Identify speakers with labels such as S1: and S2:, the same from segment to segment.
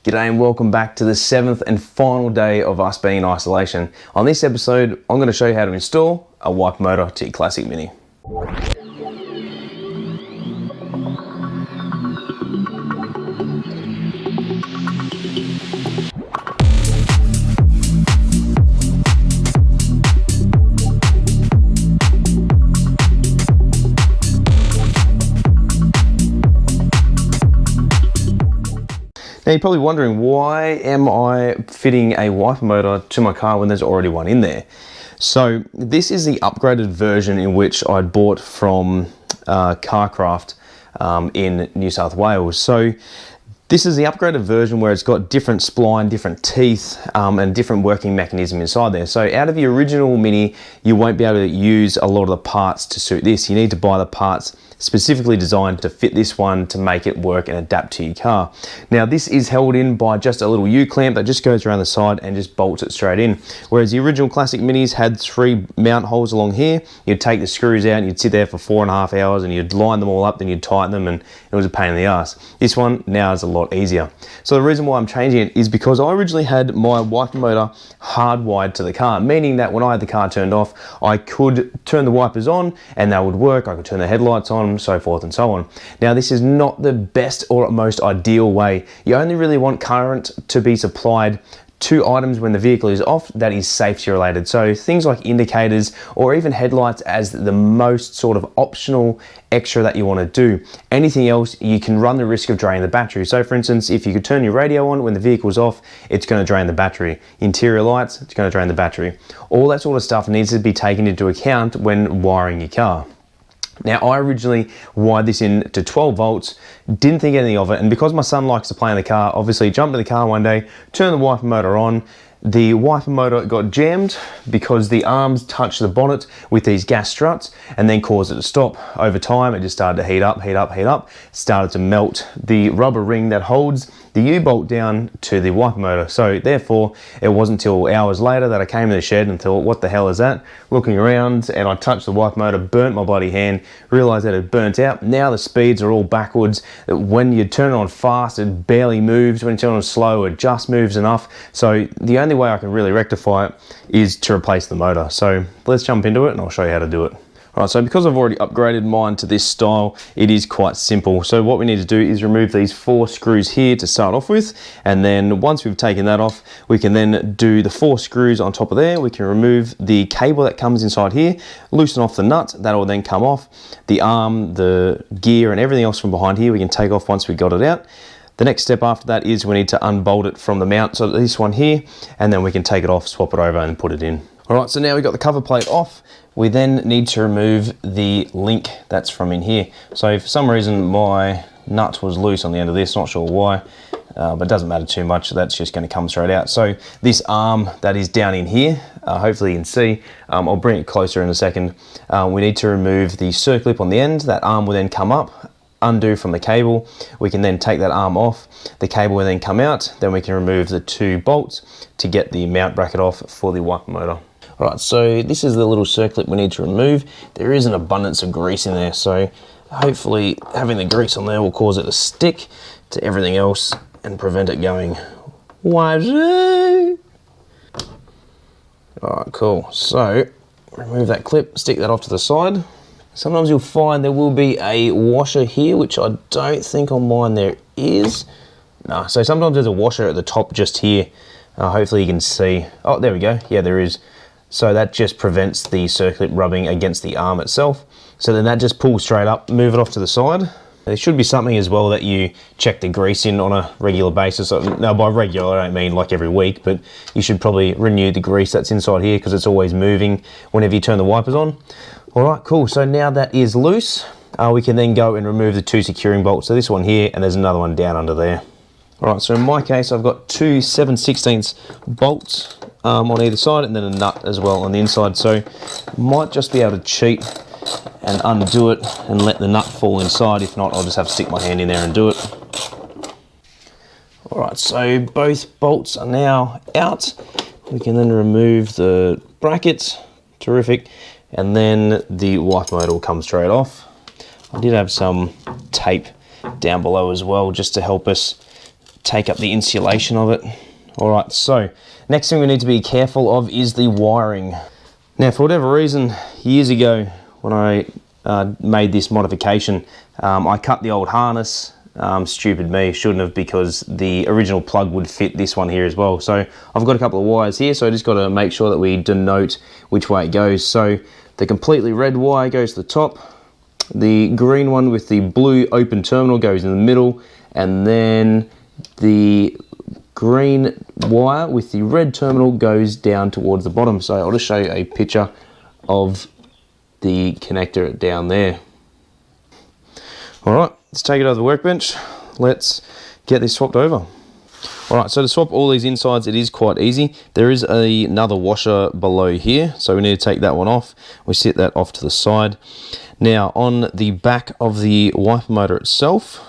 S1: G'day and welcome back to the 7th and final day of us being in isolation. On this episode, I'm going to show you how to install a wiper motor to your classic Mini. Now you're probably wondering, why am I fitting a wiper motor to my car when there's already one in there? So this is the upgraded version in which I bought from Carcraft in New South Wales. So this is the upgraded version where it's got different spline, different teeth, and different working mechanism inside there. So out of the original Mini, you won't be able to use a lot of the parts to suit this. You need to buy the parts specifically designed to fit this one to make it work and adapt to your car. Now this is held in by just a little U-clamp that just goes around the side and just bolts it straight in. Whereas the original classic Minis had 3 mount holes along here. You'd take the screws out and you'd sit there for 4.5 hours and you'd line them all up, then you'd tighten them, and it was a pain in the ass. This one now is a lot easier. So the reason why I'm changing it is because I originally had my wiper motor hardwired to the car, meaning that when I had the car turned off, I could turn the wipers on and that would work. I could turn the headlights on, so forth and so on. Now this is not the best or most ideal way. You only really want current to be supplied to items when the vehicle is off that is safety related. So things like indicators or even headlights as the most sort of optional extra that you want to do. Anything else, you can run the risk of draining the battery. So for instance, if you could turn your radio on when the vehicle's off, it's going to drain the battery. Interior lights, it's going to drain the battery. All that sort of stuff needs to be taken into account when wiring your car. Now I originally wired this in to 12 volts, didn't think anything of it, and because my son likes to play in the car, obviously jumped in the car one day, turned the wiper motor on. The wiper motor got jammed because the arms touched the bonnet with these gas struts and then caused it to stop. Over time, it just started to heat up, started to melt the rubber ring that holds the U-bolt down to the wiper motor. So therefore, it wasn't until hours later that I came to the shed and thought, what the hell is that? Looking around, and I touched the wiper motor, burnt my bloody hand, realized that it burnt out. Now the speeds are all backwards. When you turn it on fast, it barely moves. When you turn it on slow, it just moves enough. So the only way I can really rectify it is to replace the motor. So let's jump into it and I'll show you how to do it. Alright, so because I've already upgraded mine to this style, it is quite simple. So what we need to do is remove these 4 screws here to start off with, and then once we've taken that off, we can then do the 4 screws on top of there. We can remove the cable that comes inside here, loosen off the nut, that will then come off. The arm, the gear and everything else from behind here we can take off once we got it out. The next step after that is we need to unbolt it from the mount, so this one here, and then we can take it off, swap it over and put it in. Alright, so now we've got the cover plate off. We then need to remove the link that's from in here. So for some reason my nut was loose on the end of this, not sure why, but it doesn't matter too much, that's just going to come straight out. So this arm that is down in here, hopefully you can see, I'll bring it closer in a second. We need to remove the circlip on the end. That arm will then come up, undo from the cable. We can then take that arm off, the cable will then come out, then we can remove the 2 bolts to get the mount bracket off for the wiper motor. Alright, so this is the little circlip we need to remove. There is an abundance of grease in there, so hopefully having the grease on there will cause it to stick to everything else and prevent it going wazoo. Alright, cool. So remove that clip, stick that off to the side. Sometimes you'll find there will be a washer here, which I don't think on mine there is. No, so sometimes there's a washer at the top just here. Hopefully you can see. Oh, there we go. Yeah, there is. So that just prevents the circlip rubbing against the arm itself. So then that just pulls straight up, move it off to the side. There should be something as well that you check the grease in on a regular basis. Now by regular, I don't mean like every week, but you should probably renew the grease that's inside here because it's always moving whenever you turn the wipers on. All right, cool. So now that is loose, we can then go and remove the 2 securing bolts. So this one here, and there's another one down under there. All right, so in my case, I've got 2 7/16 bolts on either side, and then a nut as well on the inside. So might just be able to cheat and undo it and let the nut fall inside. If not, I'll just have to stick my hand in there and do it. All right, so both bolts are now out. We can then remove the brackets. Terrific. And then the wiper motor will come straight off. I did have some tape down below as well, just to help us take up the insulation of it. All right, so next thing we need to be careful of is the wiring. Now, for whatever reason, years ago when I made this modification, I cut the old harness. Stupid me, shouldn't have, because the original plug would fit this one here as well. So I've got a couple of wires here, so I just got to make sure that we denote which way it goes. So the completely red wire goes to the top, the green one with the blue open terminal goes in the middle, and then the green wire with the red terminal goes down towards the bottom. So I'll just show you a picture of the connector down there. All right, let's take it over the workbench. Let's get this swapped over. All right, so to swap all these insides, it is quite easy. There is another washer below here, so we need to take that one off. We set that off to the side. Now, on the back of the wiper motor itself,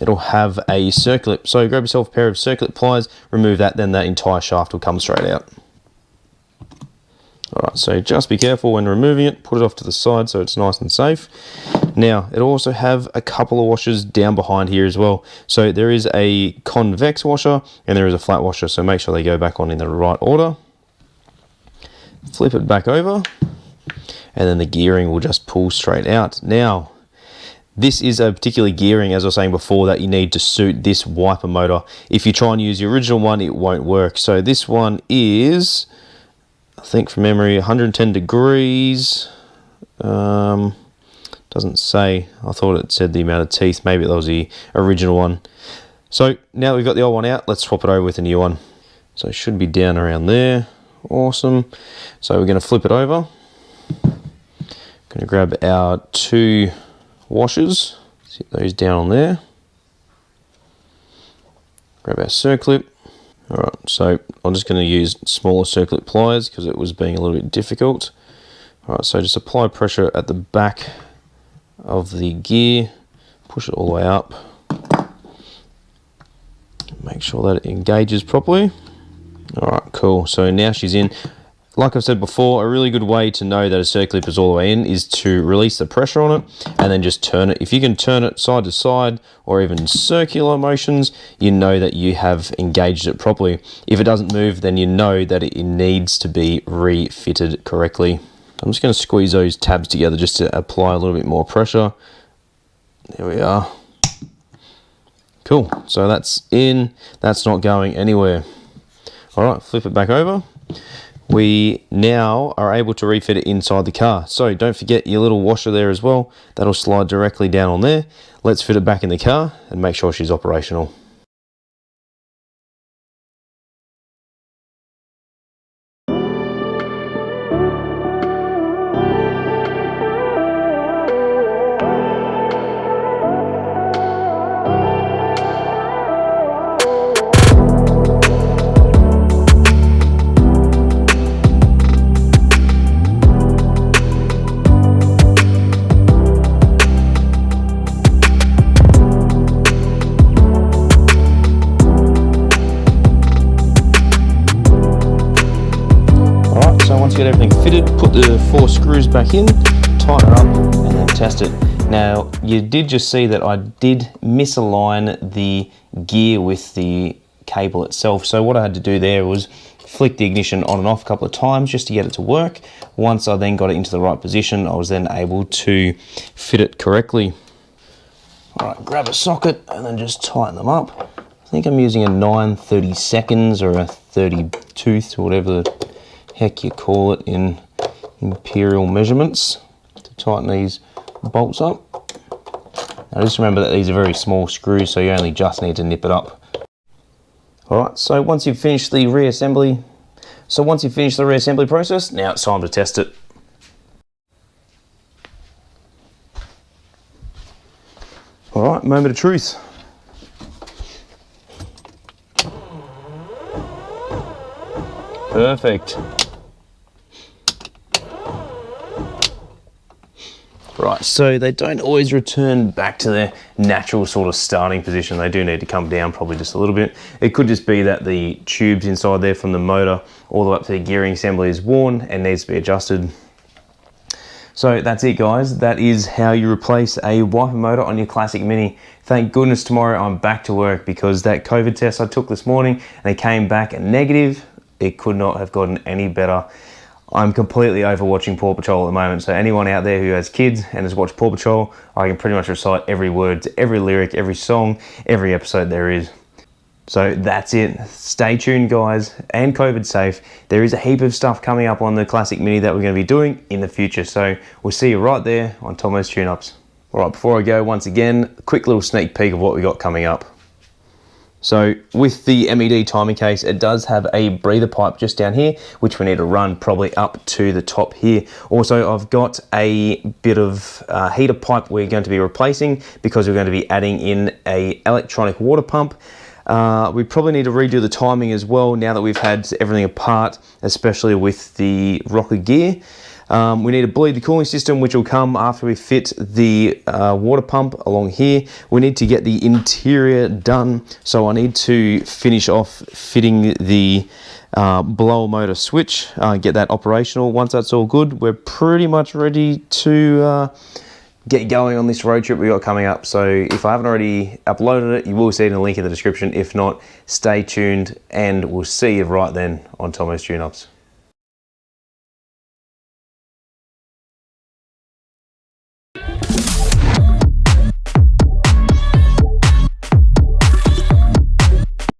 S1: it'll have a circlip. So grab yourself a pair of circlip pliers, remove that, then that entire shaft will come straight out. All right, so just be careful when removing it, put it off to the side so it's nice and safe. Now, it'll also have a couple of washers down behind here as well. So there is a convex washer and there is a flat washer, so make sure they go back on in the right order. Flip it back over, and then the gearing will just pull straight out. Now, this is a particular gearing, as I was saying before, that you need to suit this wiper motor. If you try and use the original one, it won't work. So this one is, I think from memory, 110 degrees. Doesn't say. I thought it said the amount of teeth. Maybe that was the original one. So now that we've got the old one out, let's swap it over with a new one. So it should be down around there. Awesome. So we're going to flip it over. Going to grab our two washers. Sit those down on there. Grab our circlip. All right, so I'm just going to use smaller circlip pliers because it was being a little bit difficult. All right, so just apply pressure at the back of the gear, push it all the way up, make sure that it engages properly. All right, cool. So now she's in. Like I've said before, a really good way to know that a circlip is all the way in is to release the pressure on it and then just turn it. If you can turn it side to side or even circular motions, you know that you have engaged it properly. If it doesn't move, then you know that it needs to be refitted correctly. I'm just going to squeeze those tabs together just to apply a little bit more pressure. There we are. Cool. So that's in. That's not going anywhere. All right, flip it back over. We now are able to refit it inside the car. So don't forget your little washer there as well. That'll slide directly down on there. Let's fit it back in the car and make sure she's operational. Get everything fitted, put the 4 screws back in, tighten it up, and then test it. Now, you did just see that I did misalign the gear with the cable itself. So what I had to do there was flick the ignition on and off a couple of times just to get it to work. Once I then got it into the right position, I was then able to fit it correctly. All right, grab a socket and then just tighten them up. I think I'm using a 9/32 or a 30 tooth or whatever the heck you call it in imperial measurements to tighten these bolts up. Now just remember that these are very small screws, so you only just need to nip it up. Alright, so once you've finished the reassembly process, now it's time to test it. Alright, moment of truth. Perfect. Right, so they don't always return back to their natural sort of starting position. They do need to come down probably just a little bit. It could just be that the tubes inside there from the motor all the way up to the gearing assembly is worn and needs to be adjusted. So that's it, guys. That is how you replace a wiper motor on your classic Mini. Thank goodness tomorrow I'm back to work, because that COVID test I took this morning and it came back negative. It could not have gotten any better. I'm completely over watching Paw Patrol at the moment, so anyone out there who has kids and has watched Paw Patrol, I can pretty much recite every word, every lyric, every song, every episode there is. So that's it. Stay tuned, guys, and COVID safe. There is a heap of stuff coming up on the Classic Mini that we're going to be doing in the future. So we'll see you right there on Tomo's Tune-Ups. All right, before I go, once again, a quick little sneak peek of what we got coming up. So with the MED timing case, it does have a breather pipe just down here, which we need to run probably up to the top here. Also, I've got a bit of heater pipe we're going to be replacing, because we're going to be adding in a electronic water pump. We probably need to redo the timing as well now that we've had everything apart, especially with the rocker gear. We need to bleed the cooling system, which will come after we fit the water pump along here. We need to get the interior done, so I need to finish off fitting the blower motor switch, get that operational. Once that's all good, we're pretty much ready to get going on this road trip we got coming up. So if I haven't already uploaded it, you will see it in the link in the description. If not, stay tuned and we'll see you right then on Tomo's Tune-Ups.